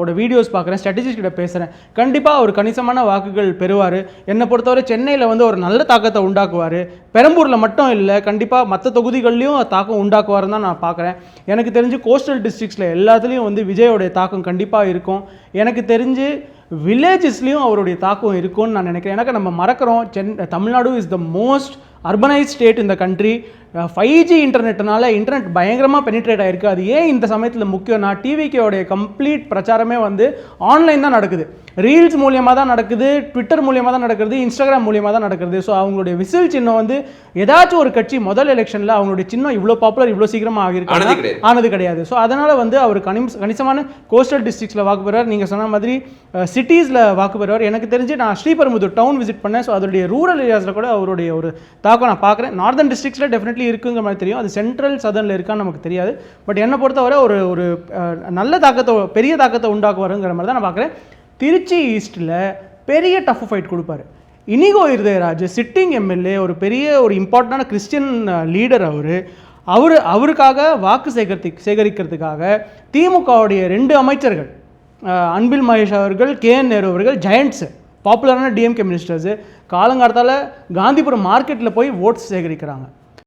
ஓட வீடியோஸ் பார்க்குறேன், ஸ்ட்ராட்டஜிஸ்ட் கிட்ட பேசுகிறேன். கண்டிப்பாக அவர் கணிசமான வாக்குகள் பெறுவார். என்னை பொறுத்தவரை சென்னையில் வந்து ஒரு நல்ல தாக்கத்தை உண்டாக்குவார். பெரம்பூரில் மட்டும் இல்லை, கண்டிப்பாக மற்ற தொகுதிகள்லையும் தாக்கம் உண்டாக்குவாருன்னு தான் நான் பார்க்குறேன். எனக்கு தெரிஞ்சு கோஸ்டல் டிஸ்ட்ரிக்ஸில் எல்லாத்துலேயும் வந்து விஜயோடைய தாக்கம் கண்டிப்பாக இருக்கும். எனக்கு தெரிஞ்சு வில்லேஜஸ்லேயும் அவருடைய தாக்கம் இருக்கும்னு நான் நினைக்கிறேன். எனக்கு நம்ம மறக்கிறோம், Tamil Nadu is the most urbanised state இந்த கண்ட்ரி. 5G இன்டர்நெட்னால இன்டர்நெட் பயங்கரமாக பெனிட்ரேட் ஆகிருக்கு. அது ஏன் இந்த சமயத்தில் முக்கியம்னா, டிவிக்கோடைய கம்ப்ளீட் பிரச்சாரமே வந்து ஆன்லைன் தான் நடக்குது. ரீல்ஸ் மூலியமாக தான் நடக்குது, ட்விட்டர் மூலியமாக தான் நடக்குது, இன்ஸ்டாகிராம் மூலியமாக தான் நடக்குது. ஸோ அவங்களுடைய விசில் சின்னம் வந்து ஏதாச்சும் ஒரு கட்சி முதல் எலெக்ஷனில் அவங்களுடைய சின்னம் இவ்வளோ பாப்புலர் இவ்வளோ சீக்கிரமாக ஆகிருக்கு ஆனது கிடையாது. ஸோ அதனால் வந்து அவர் கணிசமான கோஸ்டல் டிஸ்ட்ரிக்ஸில் வாக்கு பெறுவார். நீங்கள் சொன்ன மாதிரி சிட்டிஸில் வாக்கு பெறுவார். எனக்கு தெரிஞ்சு நான் ஸ்ரீபெரும்புதூர் டவுன் விசிட் பண்ணேன். ஸோ அதோடைய ரூரல் ஏரியாஸில் கூட அவருடைய ஒரு தாக்கம் நான் பார்க்குறேன். நார்தன் டிஸ்ட்ரிக்ஸில் டெஃபினெட்லி இருக்குங்கிற மாதிரி தெரியும். அது சென்ட்ரல் சதர்னில் இருக்கான்னு நமக்கு தெரியாது. பட் என்னை பொறுத்தவரை ஒரு நல்ல தாக்கத்தை, பெரிய தாக்கத்தை உண்டாக்குவாருங்கிற மாதிரி தான் நான் பார்க்குறேன். திருச்சி ஈஸ்ட்டில் பெரிய டஃப் ஃபைட் கொடுப்பாரு. இனிகோ இருதயராஜ் சிட்டிங் எம்எல்ஏ, ஒரு பெரிய ஒரு இம்பார்ட்டண்டான கிறிஸ்டியன் லீடர். அவருக்காக வாக்கு சேகரிக்கிறதுக்காக திமுகவுடைய 2 அமைச்சர்கள், அன்பில் மகேஷ் அவர்கள், KN நேரு அவர்கள், ஜெயண்ட்ஸு, பாப்புலரான டிஎம்கே மினிஸ்டர்ஸு காலங்காலத்தால் காந்திபுரம் மார்க்கெட்டில் போய் ஓட்ஸ் சேகரிக்கிறாங்க.